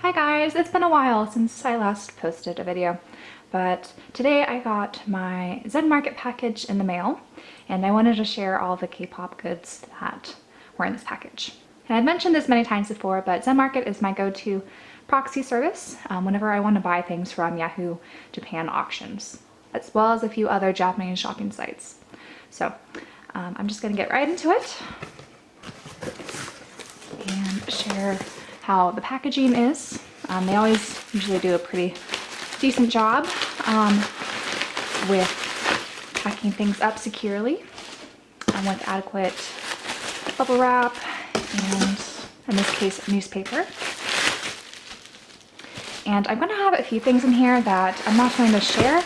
Hi guys, it's been a while since I last posted a video, but today I got my Zenmarket package in the mail and I wanted to share all the K-pop goods that were in this package. And I've mentioned this many times before, but Zenmarket is my go-to proxy service whenever I want to buy things from Yahoo Japan auctions, as well as a few other Japanese shopping sites. So I'm just going to get right into it and share how the packaging is. They always usually do a pretty decent job with packing things up securely with adequate bubble wrap and, in this case, newspaper. And I'm going to have a few things in here that I'm not going to share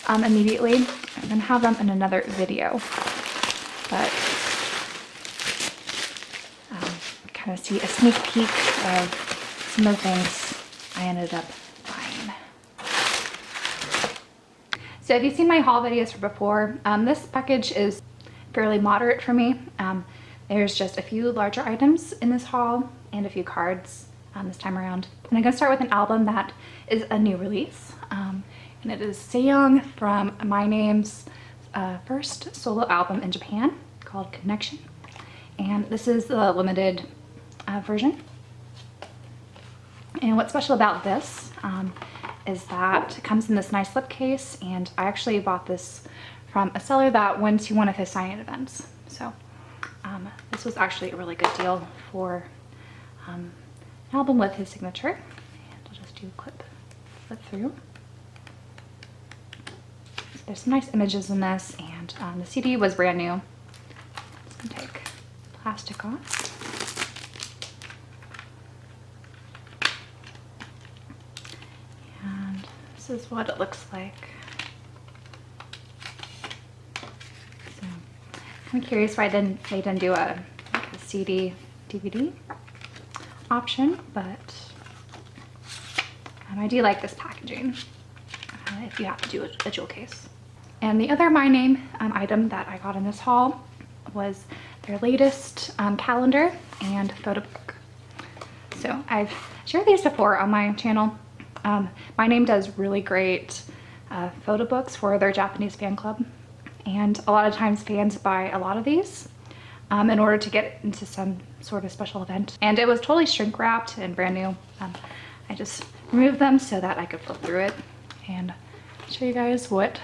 immediately. I'm going to have them in another video, but kind of see a sneak peek of some of the things I ended up buying. So if you've seen my haul videos from before, this package is fairly moderate for me. There's just a few larger items in this haul and a few cards this time around. And I'm going to start with an album that is a new release, and it is Seong from My Name's first solo album in Japan called Connection. And this is the limited version. And what's special about this is that it comes in this nice slipcase, and I actually bought this from a seller that went to one of his signing events. So this was actually a really good deal for an album with his signature. And I'll just do a quick flip through. So there's some nice images in this, and the CD was brand new. Just gonna take the plastic off. This is what it looks like. So I'm curious why they didn't do a CD DVD option, but I do like this packaging if you have to do a jewel case. And the other My Name item that I got in this haul was their latest calendar and photo book. So I've shared these before on my channel. My Name does really great photo books for their Japanese fan club, and a lot of times fans buy a lot of these in order to get into some sort of special event. And it was totally shrink wrapped and brand new. I just removed them so that I could flip through it and show you guys what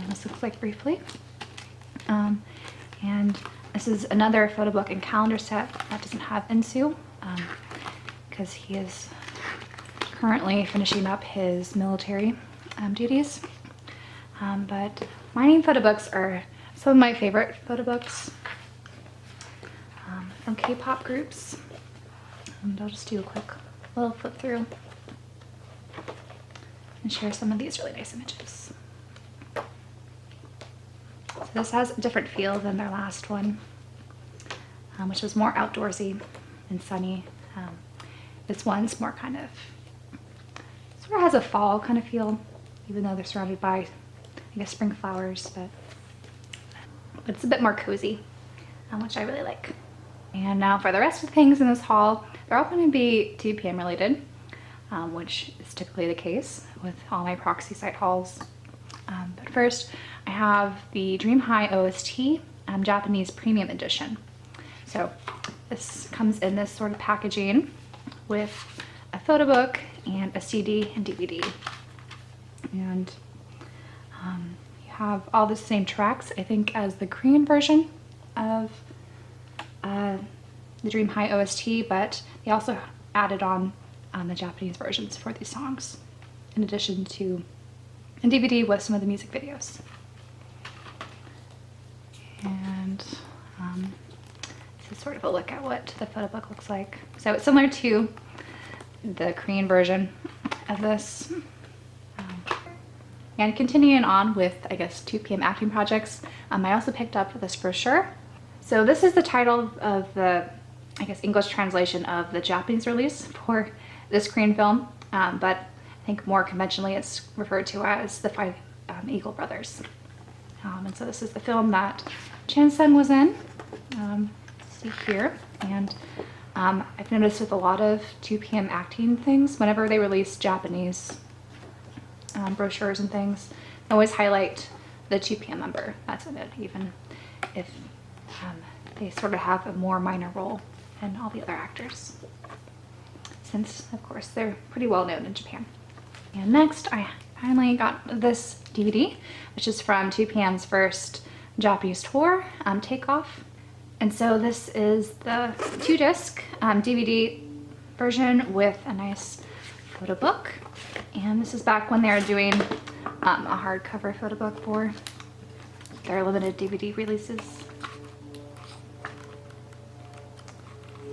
this looks like briefly. And this is another photo book and calendar set that doesn't have Insu because he is currently finishing up his military duties. But My Name photo books are some of my favorite photo books from K-pop groups. And I'll just do a quick little flip through and share some of these really nice images. So this has a different feel than their last one, which was more outdoorsy and sunny. This one's more kind of sort of has a fall kind of feel, even though they're surrounded by, I guess, spring flowers, but it's a bit more cozy, which I really like. And now for the rest of the things in this haul, they're all going to be 2 PM related, which is typically the case with all my proxy site hauls. But first, I have the Dream High OST Japanese Premium Edition. So this comes in this sort of packaging with a photo book and a CD and DVD. And you have all the same tracks, I think, as the Korean version of the Dream High OST, but they also added on the Japanese versions for these songs, in addition to a DVD with some of the music videos. And this is sort of a look at what the photo book looks like. So it's similar to the Korean version of this. And continuing on with, I guess, 2 PM acting projects, I also picked up this brochure. So this is the title of the, I guess, English translation of the Japanese release for this Korean film, but I think more conventionally it's referred to as The Five Eagle Brothers. And so this is the film that Chan Sung was in, see here, and I've noticed with a lot of 2PM acting things, whenever they release Japanese brochures and things, they always highlight the 2PM member that's in it, even if they sort of have a more minor role than all the other actors, since of course they're pretty well known in Japan. And next I finally got this DVD, which is from 2PM's first Japanese tour, Takeoff. And so this is the 2-disc DVD version with a nice photo book. And this is back when they were doing a hardcover photo book for their limited DVD releases.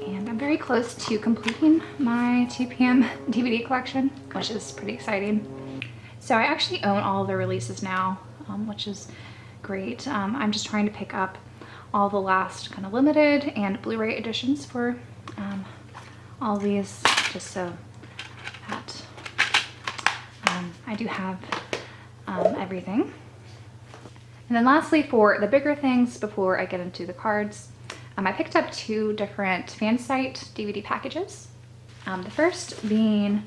And I'm very close to completing my 2PM DVD collection, which is pretty exciting. So I actually own all of the releases now, which is great. I'm just trying to pick up all the last kind of limited and Blu-ray editions for all these, just so that I do have everything. And then lastly, for the bigger things before I get into the cards, I picked up 2 different fan site DVD packages. The first being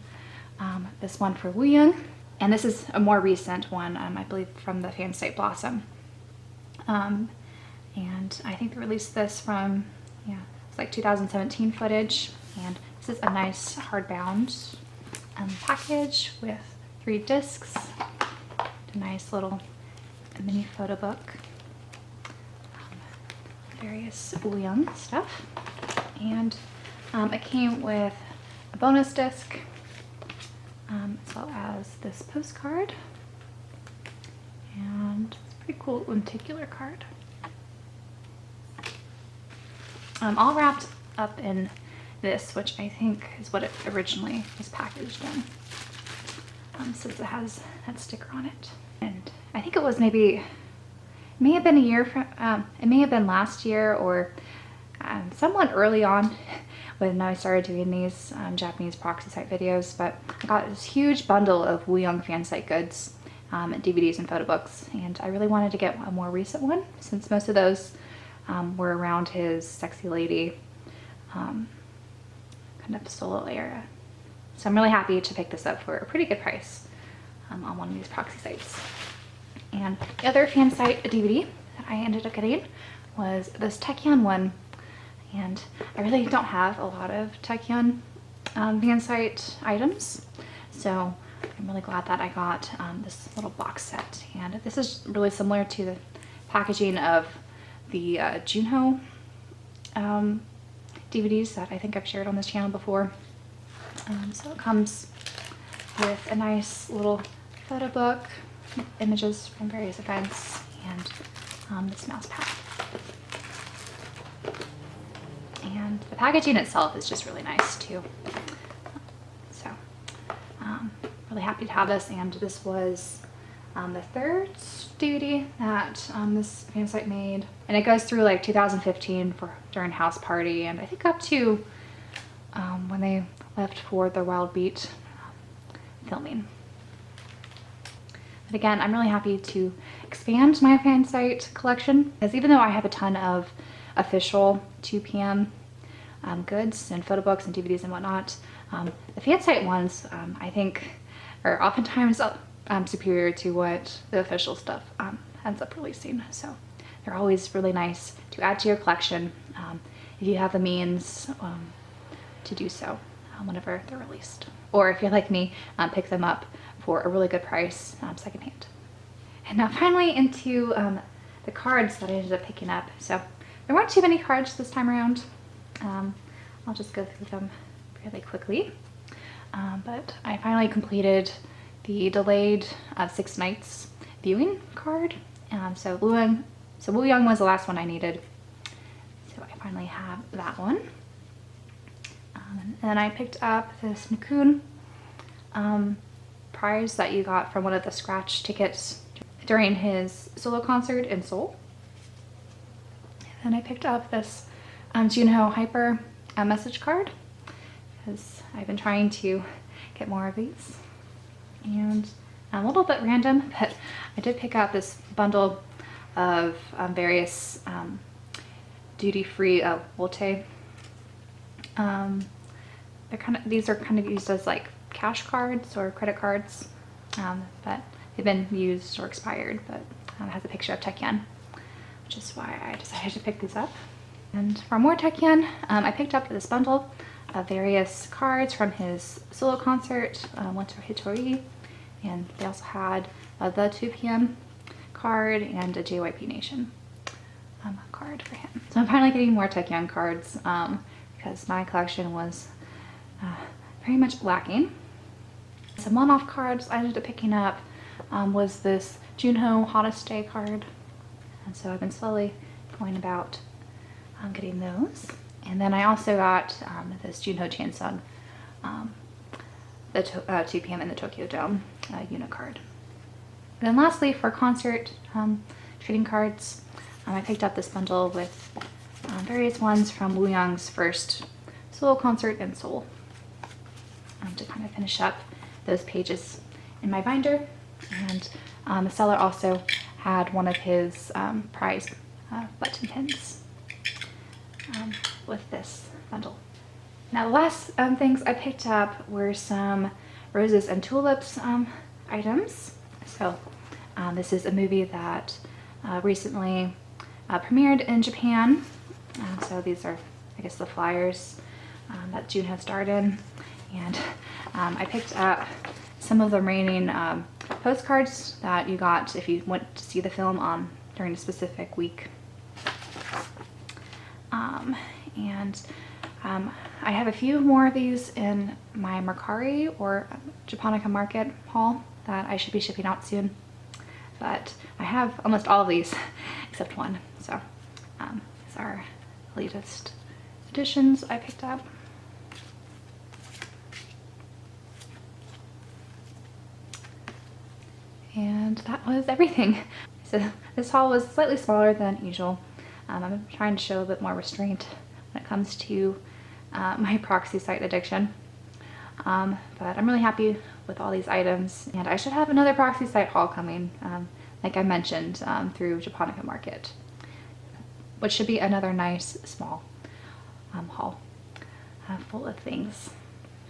this one for Wooyoung, and this is a more recent one, I believe from the fan site Blossom. And I think they released this from, yeah, it's like 2017 footage. And this is a nice hardbound package with 3 discs, a nice little mini photo book, various Wooyoung stuff. And it came with a bonus disc, as well as this postcard. And it's a pretty cool lenticular card. All wrapped up in this, which I think is what it originally was packaged in, since it has that sticker on it. And I think it was maybe, it may have been a year from, it may have been last year or somewhat early on when I started doing these Japanese proxy site videos, but I got this huge bundle of Wooyoung fan site goods, DVDs and photo books, and I really wanted to get a more recent one, since most of those were around his Sexy Lady kind of solo era. So I'm really happy to pick this up for a pretty good price on one of these proxy sites. And the other fan site DVD that I ended up getting was this Taekyon one. And I really don't have a lot of Taekyon fan site items, so I'm really glad that I got this little box set. And this is really similar to the packaging of the Junho DVDs that I think I've shared on this channel before. So it comes with a nice little photo book, images from various events, and this mouse pad. And the packaging itself is just really nice too. So really happy to have this, and this was the 3rd DVD that this fan site made, and it goes through like 2015 during House Party, and I think up to when they left for the Wild Beat filming. But again, I'm really happy to expand my fan site collection, because even though I have a ton of official 2PM goods and photo books and DVDs and whatnot, the fan site ones I think are oftentimes superior to what the official stuff ends up releasing. So they're always really nice to add to your collection if you have the means to do so whenever they're released. Or if you're like me, pick them up for a really good price secondhand. And now finally into the cards that I ended up picking up. So there weren't too many cards this time around. I'll just go through them really quickly. But I finally completed the delayed 6 nights viewing card. So Wooyoung was the last one I needed. So I finally have that one. And then I picked up this Nichkhun prize that you got from one of the scratch tickets during his solo concert in Seoul. And then I picked up this Junho Hyper message card, because I've been trying to get more of these. And a little bit random, but I did pick up this bundle of various duty-free wote These are kind of used as like cash cards or credit cards, but they've been used or expired, but it has a picture of Taekhyun, which is why I decided to pick these up. And for more Taekhyun, I picked up this bundle of various cards from his solo concert, Winter Hitori, and they also had the 2 p.m. card and a JYP Nation card for him. So I'm finally getting more Taekhyun cards because my collection was very much lacking. Some one-off cards I ended up picking up was this Junho Hottest Day card, and so I've been slowly going about getting those. And then I also got this Junho Chansung, the 2 p.m. in the Tokyo Dome unit card. And then lastly, for concert trading cards, I picked up this bundle with various ones from Woo Young's first solo concert in Seoul to kind of finish up those pages in my binder. And the seller also had one of his prize button pins with this bundle. Now the last things I picked up were some Roses and Tulips items. So this is a movie that recently premiered in Japan. So these are, I guess, the flyers that Junho starred in. And I picked up some of the remaining postcards that you got if you went to see the film during a specific week. I have a few more of these in my Mercari or Japonica market haul that I should be shipping out soon. But I have almost all of these except one. So these are latest editions I picked up. And that was everything. So this haul was slightly smaller than usual. I'm trying to show a bit more restraint when it comes to my proxy site addiction. But I'm really happy with all these items, and I should have another proxy site haul coming, like I mentioned, through Japonica Market, which should be another nice small haul full of things.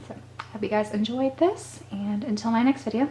So hope you guys enjoyed this, and until my next video,